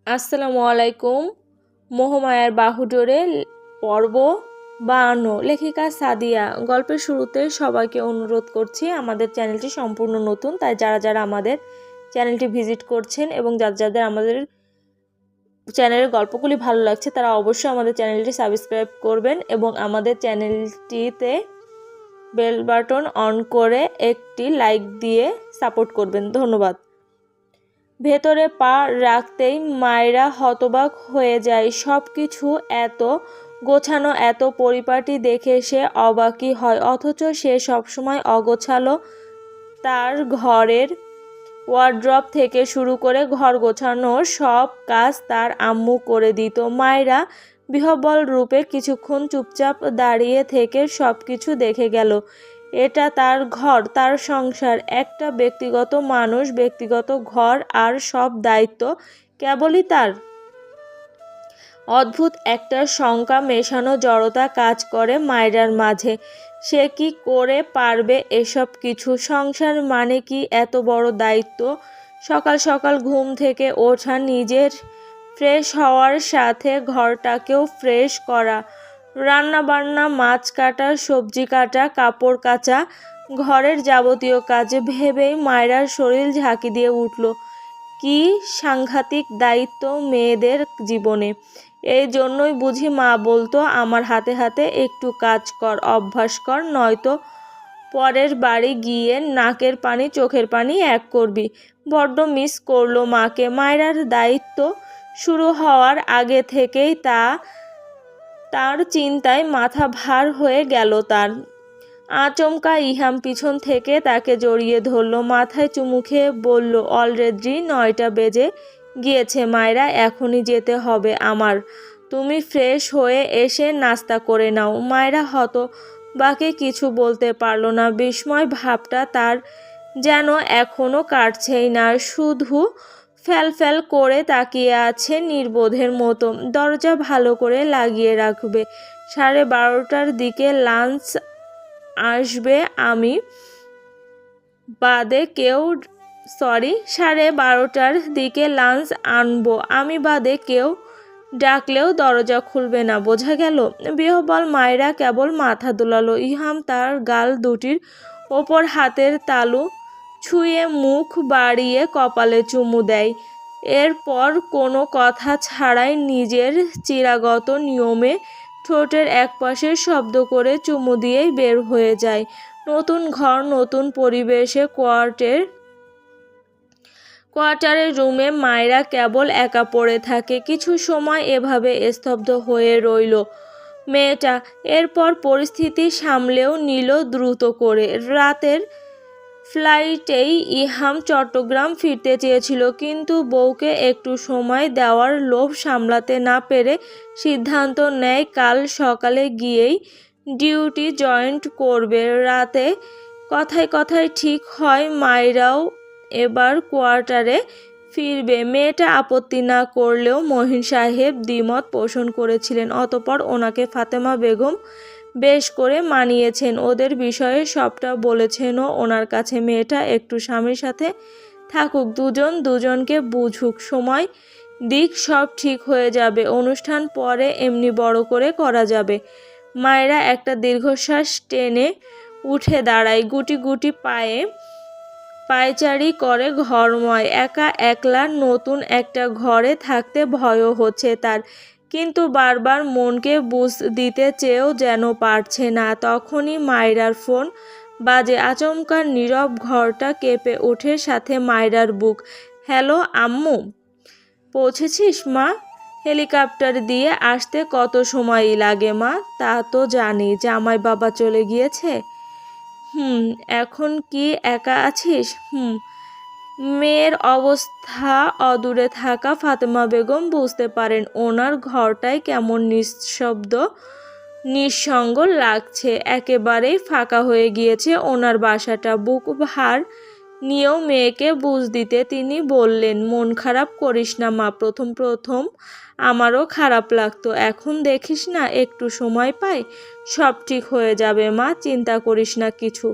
আসসালামু আলাইকুম। মোহমায়ার বাহুডোরে পর্ব 52। লেখিকা সাদিয়া। গল্পের শুরুতে সবাইকে অনুরোধ করছি, আমাদের চ্যানেলটি সম্পূর্ণ নতুন, তাই যারা যারা আমাদের চ্যানেলটি ভিজিট করছেন এবং যাদের আমাদের চ্যানেলের গল্পগুলি ভালো লাগছে তারা অবশ্যই আমাদের চ্যানেলটি সাবস্ক্রাইব করবেন এবং আমাদের চ্যানেলটিতে বেল বাটন অন করে একটি লাইক দিয়ে সাপোর্ট করবেন। ধন্যবাদ। ভেতরে পা রাখতেই মায়েরা হতবাক হয়ে যায়। সব কিছু এত গোছানো, এত পরিপাটি দেখে সে অবাকই হয়, অথচ সে সবসময় অগোছালো। তার ঘরের ওয়ার্ড্রপ থেকে শুরু করে ঘর গোছানোর সব কাজ তার আম্মু করে দিত। মায়েরা বিহ্বল রূপে কিছুক্ষণ চুপচাপ দাঁড়িয়ে থেকে সব কিছু দেখে গেল। এটা তার ঘর, তার সংসার, একটা ব্যক্তিগত মানুষ, ব্যক্তিগত ঘর, আর সব দায়িত্ব কেবলই তার। অদ্ভুত একটা শঙ্কা মেশানো জড়তা কাজ করে মায়রার মাঝে। সে কি করে পারবে এসব কিছু? সংসার মানে কি এত বড় দায়িত্ব? সকাল সকাল ঘুম থেকে ওঠা, নিজের ফ্রেশ হওয়ার সাথে ঘরটাকেও ফ্রেশ করা, রান্না বান্না, মাছ কাটা, সবজি কাটা, কাপড় কাচা, ঘরের যাবতীয় কাজ ভেবেই মায়রার শরীর ঝাঁকি দিয়ে উঠল। কি সাংঘাতিক দায়িত্ব মেয়েদের জীবনে! এই জন্যই বুঝি মা বলতো, আমার হাতে হাতে একটু কাজ কর, অভ্যাস কর, নয়তো পরের বাড়ি গিয়ে নাকের পানি চোখের পানি এক করবি। বড্ড মিস করলো মাকে। মায়রার দায়িত্ব শুরু হওয়ার আগে থেকেই তার চিন্তায় মাথা ভার হয়ে গেল তার। আচমকা ইহাম পিছন থেকে তাকে জড়িয়ে ধরল, মাথায় চুমু খেয়ে বলল, অলরেডি 9টা বেজে গিয়েছে মায়রা, এখনই যেতে হবে আমার। তুমি ফ্রেশ হয়ে এসে নাস্তা করে নাও। মায়রা হতবাকে কিছু বলতে পারল না। বিস্ময় ভাবটা তার যেন এখনো কাটছেই না, শুধু ফ্যাল করে তাকিয়ে আছে নির্বোধের মতো। দরজা ভালো করে লাগিয়ে রাখবে, 12:30টার দিকে লাঞ্চ আসবে, আমি বাদে কেউ 12:30টার দিকে লাঞ্চ আনবো, আমি বাদে কেউ ডাকলেও দরজা খুলবে না, বোঝা গেল? বিহ্বল মায়রা কেবল মাথা দোলালো। ইহাম তার গাল দুটির ওপর হাতের তালু ছুঁয়ে মুখ বাড়িয়ে কপালে চুমু দেয়। এরপর কোনো কথা ছাড়াই নিজের চিরাগত নিয়মে ঠোঁটের একপাশে শব্দ করে চুমু দিয়েই বের হয়ে যায়। নতুন ঘর, নতুন পরিবেশে কোয়ার্টারের রুমে মায়রা কেবল একা পড়ে থাকে। কিছু সময় এভাবে স্তব্ধ হয়ে রইল মেয়েটা। এরপর পরিস্থিতি সামলেও নিল দ্রুত করে। রাতের ফ্লাইটেই ইহাম চট্টগ্রাম ফিরতে চেয়েছিল, কিন্তু বউকে একটু সময় দেওয়ার লোভ সামলাতে না পেরে সিদ্ধান্ত নেয় কাল সকালে গিয়েই ডিউটি জয়েন করবে। রাতে কথায় কথায় ঠিক হয় মায়রাও এবার কোয়ার্টারে ফিরবে। মেয়েটা আপত্তি না করলেও মহিন সাহেব দ্বিমত পোষণ করেছিলেন। অতঃপর ওনাকে ফাতেমা বেগম বেশ করে মানিয়েছেন, ওদের বিষয়ে সবটা বলেছেনও ওনার কাছে। মেয়েটা একটু স্বামীর সাথে থাকুক, দুজন দুজনকে বুঝুক, সময় দিক, সব ঠিক হয়ে যাবে। অনুষ্ঠান পরে এমনি বড় করে করা যাবে। মায়েরা একটা দীর্ঘশ্বাস টেনে উঠে দাঁড়ায়, গুটি গুটি পায়ে পায়চারি করে ঘরময়। একা একলা নতুন একটা ঘরে থাকতে ভয়ও হচ্ছে তার, কিন্তু বারবার মনকে বুঝ দিতে চেয়েও যেন পারছে না। তখনই মায়রার ফোন বাজে। আচমকা নীরব ঘরটা কেঁপে ওঠে, সাথে মায়রার বুক। হ্যালো আম্মু, পৌঁছেছিস মা? হেলিকপ্টার দিয়ে আসতে কত সময় লাগে মা? তা তো জানি, জামাই বাবা চলে গিয়েছে। এখন কি একা আছিস? মেয়ের অবস্থা অদূরে থাকা ফাতেমা বেগম বুঝতে পারেন ওনার ঘরটাই কেমন নিঃশব্দ, নিঃসঙ্গ লাগছে। একেবারেই ফাঁকা হয়ে গিয়েছে ওনার বাসাটা। বুক ভার নিয়েও মেয়েকে বুঝ দিতে তিনি বললেন, মন খারাপ করিস না মা, প্রথম প্রথম আমারও খারাপ লাগতো, এখন দেখিস না একটু সময় পাই, সব ঠিক হয়ে যাবে মা, চিন্তা করিস না কিছু।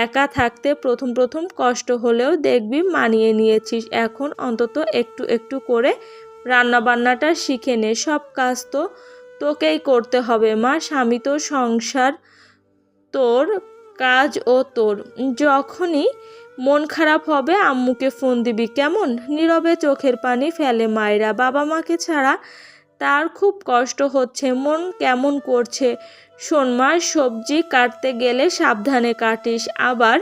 একা থাকতে প্রথম প্রথম কষ্ট হলেও দেখবি মানিয়ে নিয়েছিস, এখন অন্তত একটু একটু করে রান্নাবান্নাটা শিখে নে, সব কাজ তো তোকেই করতে হবে মা। স্বামী তো সংসার তোর, কাজ ও তোর। যখনই মন খারাপ হবে আম্মুকে ফোন দিবি কেমন? নীরবে চোখের পানি ফেলে মায়েরা। বাবা মাকে ছাড়া তার খুব কষ্ট হচ্ছে, মন কেমন করছে। শোন মা, সবজি কাটতে গেলে সাবধানে কাটিস, আবার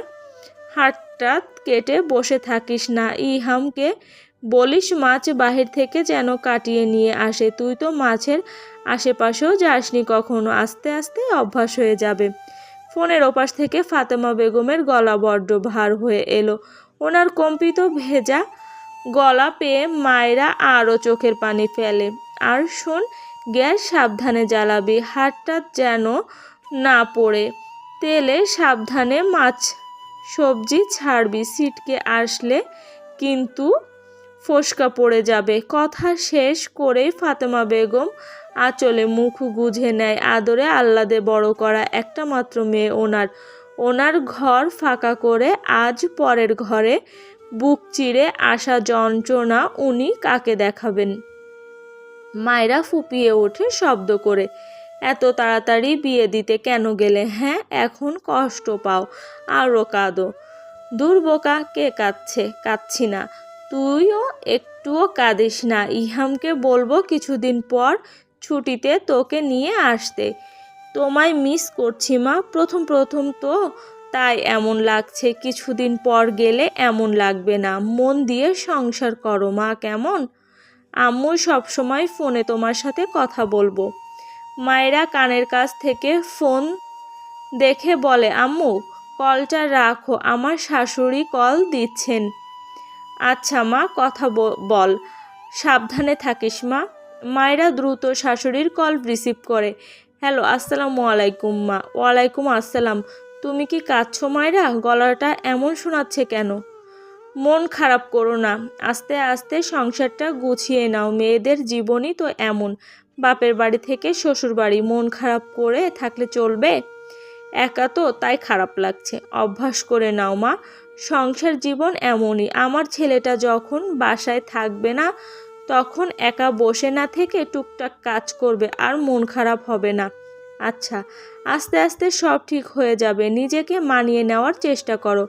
হাতটাত কেটে বসে থাকিস না। ইহামকে বলিস মাছ বাহির থেকে যেন কাটিয়ে নিয়ে আসে। তুই তো মাছের আশেপাশেও যাসনি কখনো, আস্তে আস্তে অভ্যাস হয়ে যাবে। ফোনের ওপাশ থেকে ফাতেমা বেগমের গলা বড্ড ভার হয়ে এলো। ওনার কম্পিত ভেজা গলা পেয়ে মায়েরা আরও চোখের পানি ফেলে। আর শোন, গ্যাস সাবধানে জ্বালাবি, হাতটা যেন না পড়ে। তেলে সাবধানে মাছ সবজি ছাড়বি, ছিটকে আসলে কিন্তু ফোসকা পড়ে যাবে। কথা শেষ করেই ফাতেমা বেগম আঁচলে মুখ গুজে নেয়। আদরে আহ্লাদে বড় করা একটা মাত্র মেয়ে ওনার ঘর ফাঁকা করে আজ পরের ঘরে বুক চিরে আসা যন্ত্রণা উনি কাকে দেখাবেন? মায়েরা ফুপিয়ে ওঠে শব্দ করে। এত তাড়াতাড়ি বিয়ে দিতে কেন গেলে? হ্যাঁ, এখন কষ্ট পাও, আরও কাঁদো। দূর বোকা, কে কাঁদছে? কাঁদছি না। তুইও একটুও কাঁদিস না। ইহামকে বলবো কিছুদিন পর ছুটিতে তোকে নিয়ে আসতে। তোমায় মিস করছি মা। প্রথম তো তাই এমন লাগছে, কিছুদিন পর গেলে এমন লাগবে না। মন দিয়ে সংসার করো মা, কেমন? আম্মু সবসময় ফোনে তোমার সাথে কথা বলবো। মায়েরা কানের কাছ থেকে ফোন দেখে বলে, আম্মু কলটা রাখো, আমার শাশুড়ি কল দিচ্ছেন। আচ্ছা মা, কথা বল, সাবধানে থাকিস মা। মায়েরা দ্রুত শাশুড়ির কল রিসিভ করে। হ্যালো, আসসালামু আলাইকুম মা। ওয়ালাইকুম আসসালাম। তুমি কি কাঁদছো মায়েরা? গলাটা এমন শোনাচ্ছে কেন? মন খারাপ করো না, আস্তে আস্তে সংসারটা গুছিয়ে নাও। মেয়েদের জীবনই তো এমন, বাপের বাড়ি থেকে শ্বশুর বাড়ি। মন খারাপ করে থাকলে চলবে? একা তো তাই খারাপ লাগছে। অভ্যাস করে নাও মা, সংসার জীবন এমনই। আমার ছেলেটা যখন বাসায় থাকবে না তখন একা বসে না থেকে টুকটাক কাজ করবে, আর মন খারাপ হবে না। আচ্ছা, আস্তে আস্তে সব ঠিক হয়ে যাবে। নিজেকে মানিয়ে নেওয়ার চেষ্টা করো।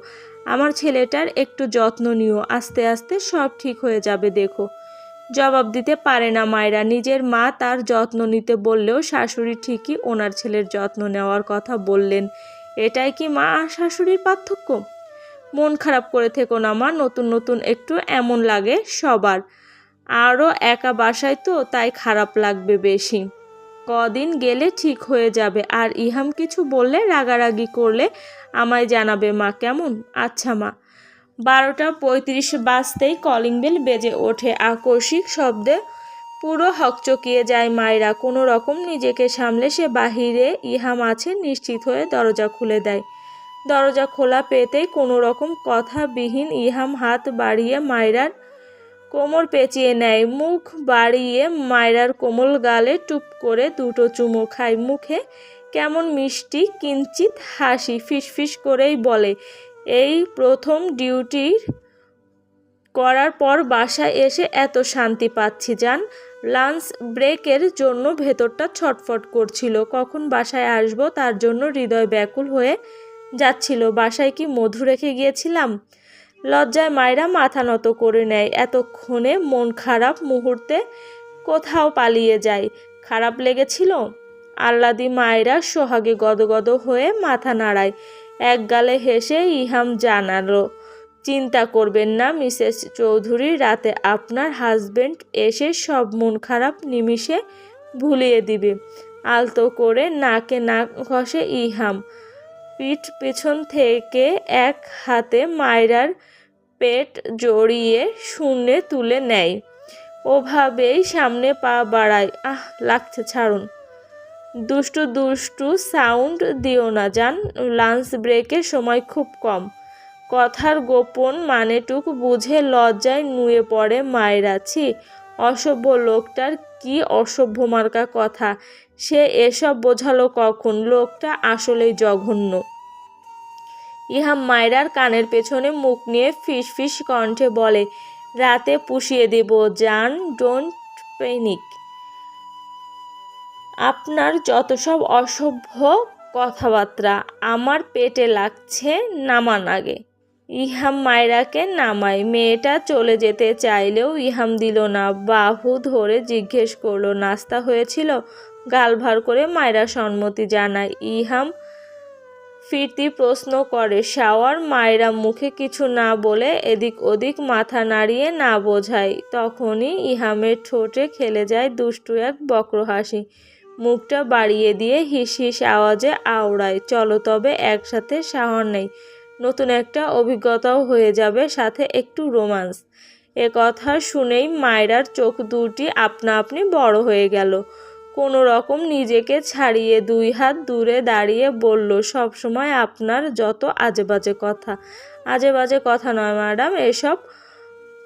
আমার ছেলেটার একটু যত্ন নিও, আস্তে আস্তে সব ঠিক হয়ে যাবে। দেখো, জবাব দিতে পারে না মায়েরা। নিজের মা তার যত্ন নিতে বললেও শাশুড়ি ঠিকই ওনার ছেলের যত্ন নেওয়ার কথা বললেন। এটাই কি মা আর শাশুড়ির পার্থক্য? মন খারাপ করে থেকো না মা, নতুন নতুন একটু এমন লাগে সবার। আরও একা বাসায় তো তাই খারাপ লাগবে বেশি। কদিন গেলে ঠিক হয়ে যাবে। আর ইহাম কিছু বললে, রাগারাগি করলে আমায় জানাবে মা, কেমন? আচ্ছা মা। 12:35 বাজতেই কলিং বেল বেজে ওঠে। আকস্মিক শব্দে পুরো হকচকিয়ে যায় মায়েরা। কোনো রকম নিজেকে সামলে সে বাহিরে ইহাম আছে নিশ্চিত হয়ে দরজা খুলে দেয়। দরজা খোলা পেতেই কোনো রকম কথাবিহীন ইহাম হাত বাড়িয়ে মায়রার কোমর পেঁচিয়ে নেয়। মুখ বাড়িয়ে মায়রার কোমল গালে টুপ করে দুটো চুমো খায়। মুখে কেমন মিষ্টি কিঞ্চিত হাসি, ফিসফিস করেই বলে, এই প্রথম ডিউটি করার পর বাসায় এসে এত শান্তি পাচ্ছি জান। লাঞ্চ ব্রেকের জন্য ভেতরটা ছটফট করছিল, কখন বাসায় আসবো তার জন্য হৃদয় ব্যাকুল হয়ে যাচ্ছিল। বাসায় কি মধু রেখে গিয়েছিলাম? লজ্জায় মায়েরা মাথা নত করে নেয়। এতক্ষণে মন খারাপ মুহূর্তে কোথাও পালিয়ে যায়। খারাপ লেগেছিল? আহ্লাদি মায়েরা সোহাগে গদগদ হয়ে মাথা নাড়ায়। এক গালে হেসে ইহাম জানালো, চিন্তা করবেন না মিসেস চৌধুরী, রাতে আপনার হাজবেন্ড এসে সব মন খারাপ নিমিষে ভুলিয়ে দিবে। আলতো করে নাকে নাক ঘষে ইহাম। পিঠ পেছন থেকে এক হাতে মায়রার পেট জড়িয়ে শূন্যে তুলে নেয়। ওভাবেই সামনে পা বাড়ায়। আহ, লাগছে, ছাড়ুন। দুষ্টু দুষ্টু সাউন্ড দিও না জান, লাঞ্চ ব্রেকের সময় খুব কম। কথার গোপন মানেটুক বুঝে লজ্জায় নুয়ে পড়ে মায়েরা। ছি, অসভ্য লোকটার কি অসভ্য মার্কা কথা। সে এসব বোঝালো কখন? লোকটা আসলেই জঘন্য। ইহাম মায়রার কানের পেছনে মুখ নিয়ে ফিস ফিস কণ্ঠে বলে, রাতে পুষিয়ে দেব জান, ডোন্ট প্রেমিক। আপনার যত সব অসভ্য কথাবার্তা আমার পেটে লাগছে, নামান আগে। ইহাম মায়রাকে নামায়। মেয়েটা চলে যেতে চাইলেও ইহাম দিল না, বাহু ধরে জিজ্ঞেস করলো, নাস্তা হয়েছিল? গাল ভার করে মায়রা সম্মতি জানায়। ইহাম ফিরতি প্রশ্ন করে, শাওয়ার? মায়রা মুখে কিছু না বলে এদিক ওদিক মাথা নাড়িয়ে না বোঝায়। তখনই ইহামের ঠোঁটে খেলে যায় দুষ্টু এক বক্র হাসি। মুখটা বাড়িয়ে দিয়ে হিস হিস আওয়াজে আওড়ায়, চলো তবে একসাথে শাওয়ার নেই, নতুন একটা অভিজ্ঞতাও হয়ে যাবে, সাথে একটু রোমান্স। এ কথা শুনেই মায়রার চোখ দুটি আপনা আপনি বড় হয়ে গেল। কোনো রকম নিজেকে ছাড়িয়ে 2 হাত দূরে দাঁড়িয়ে বলল, সবসময় আপনার যত আজেবাজে কথা। আজেবাজে কথা নয় ম্যাডাম, এসব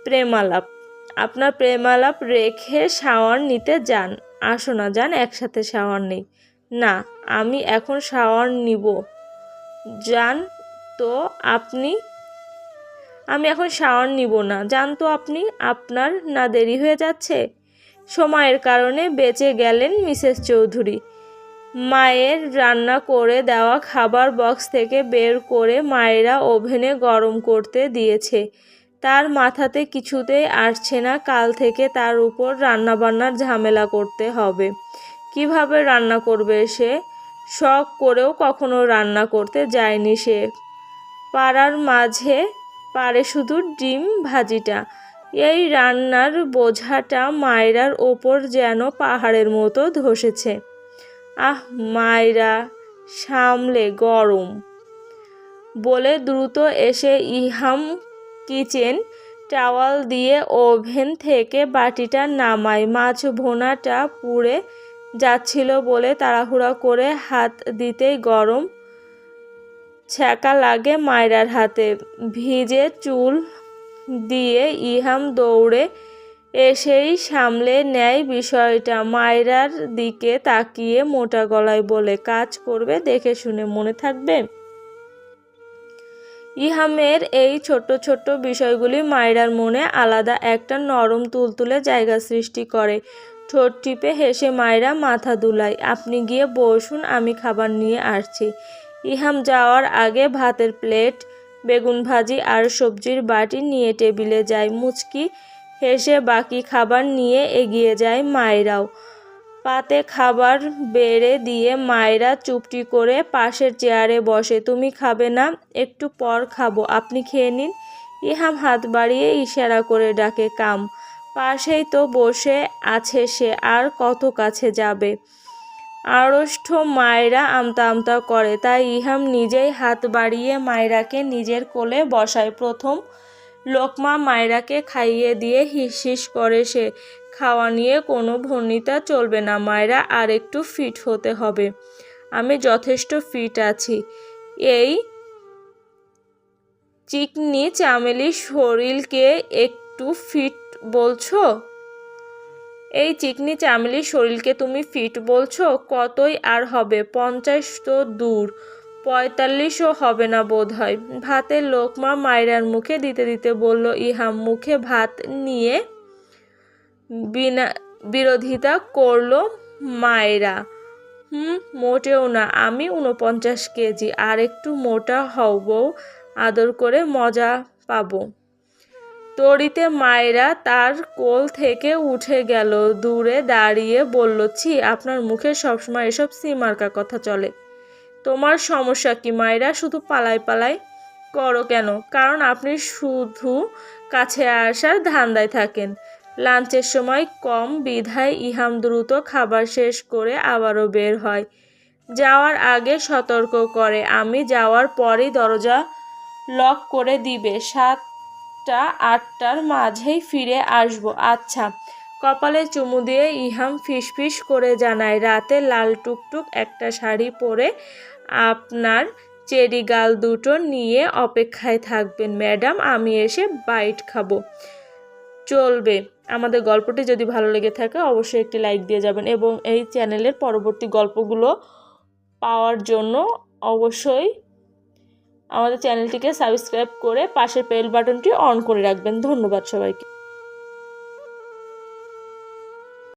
প্রেমালাপ। আপনার প্রেমালাপ রেখে শাওয়ার নিতে যান। আসো না যান, একসাথে শাওয়ার নেই। না, আমি এখন শাওয়ার নিব। যান তো আপনি। আমি এখন শাওয়ার নিব না, যান তো আপনি। আপনার না দেরি হয়ে যাচ্ছে? সময়ের কারণে বেঁচে গেলেন মিসেস চৌধুরী। মায়ের রান্না করে দেওয়া খাবার বক্স থেকে বের করে মায়েরা ওভেনে গরম করতে দিয়েছে। তার মাথাতে কিছুতেই আসছে না কাল থেকে তার উপর রান্নাবান্নার ঝামেলা করতে হবে। কিভাবে রান্না করবে সে? শখ করেও কখনো রান্না করতে যায়নি সে। পাড়ার মাঝে পারে শুধু ডিম ভাজিটা। এই রান্নার বোঝাটা মায়রার ওপর যেন পাহাড়ের মতো ধসেছে। আহ মায়রা, সামলে, গরম বলে দ্রুত এসে ইহাম কিচেন টাওয়াল দিয়ে ওভেন থেকে বাটিটা নামায়। মাছ ভোনাটা পুড়ে যাচ্ছিল বলে তাড়াহুড়া করে হাত দিতেই গরম ছ্যাঁকা লাগে মায়রার হাতে। ভিজে চুল দিয়ে ইহাম দৌড়ে এসেই সামলে নেয় বিষয়টা। মায়রার দিকে তাকিয়ে মোটা গলায় বলে, কাজ করবে দেখে শুনে, মনে থাকবে? ইহামের এই ছোট্ট ছোট্ট বিষয়গুলি মায়রার মনে আলাদা একটা নরম তুলতুলে জায়গা সৃষ্টি করে। ঠোঁট টিপে হেসে মায়রা মাথা দুলায়। আপনি গিয়ে বসুন, আমি খাবার নিয়ে আসছি। ইহাম যাওয়ার আগে ভাতের প্লেট, বেগুন ভাজি আর সবজির বাটি নিয়ে টেবিলে যায়। মুচকি হেসে বাকি খাবার নিয়ে এগিয়ে যায় মায়রাও। পাতে খাবার বেড়ে দিয়ে মায়রা চুপটি করে পাশের চেয়ারে বসে। তুমি খাবে না? একটু পর খাবো, আপনি খেয়ে নিন। ইহাম হাত বাড়িয়ে ইশারা করে ডাকে, কাম। পাশেই তো বসে আছে সে, আর কত কাছে যাবে? আড়ষ্ট মায়রা আমতা আমতা করে, তাই ইহাম নিজেই হাত বাড়িয়ে মায়রাকে নিজের কোলে বসায়। প্রথম লোকমা মায়রাকে খাইয়ে দিয়ে হিস হিস করে সে। খাওয়া নিয়ে কোনো ভর্ণিতা চলবে না মায়রা, আর একটু ফিট হতে হবে। আমি যথেষ্ট ফিট আছি। এই চিকনি চামেলি শরীরকে একটু ফিট বলছো? এই চিকনি চামেলির শরীরকে তুমি ফিট বলছো? কতই আর হবে, 50 তো দূর, 45ও হবে না বোধ হয়। ভাতের লোকমা মায়রার মুখে দিতে দিতে বলল ইহাম। মুখে ভাত নিয়ে বিরোধিতা করলো মায়রা। মোটেও না, আমি 49 কেজি, আর একটু মোটা হও বউ, আদর করে মজা পাবো। তড়িতে মায়রা তার কোল থেকে উঠে গেল, দূরে দাঁড়িয়ে বলল, ছি, আপনার মুখে সবসময় এসব সিমার্কা কথা চলে। তোমার সমস্যা কি মায়রা? শুধু পালাই পালাই করো কেন? কারণ আপনি শুধু কাছে আসার ধান্দায় থাকেন। লাঞ্চের সময় কম বিধায় ইহাম দ্রুত খাবার শেষ করে আবারও বের হয়। যাওয়ার আগে সতর্ক করে, আমি যাওয়ার পরেই দরজা লক করে দিবে, 7টা 8টার মাঝেই ফিরে আসবো। আচ্ছা। কপালে চুমু দিয়ে ইহাম ফিসফিস করে জানায়, রাতে লাল টুকটুক একটা শাড়ি পরে আপনার চেরি গাল দুটো নিয়ে অপেক্ষায় থাকবেন ম্যাডাম, আমি এসে বাইট খাবো। চলবে। আমাদের গল্পটি যদি ভালো লেগে থাকে অবশ্যই একটি লাইক দিয়ে যাবেন, এবং এই চ্যানেলের পরবর্তী গল্পগুলো পাওয়ার জন্য অবশ্যই আমাদের চ্যানেলটিকে সাবস্ক্রাইব করে পাশের বেল বাটনটি অন করে রাখবেন। ধন্যবাদ সবাইকে।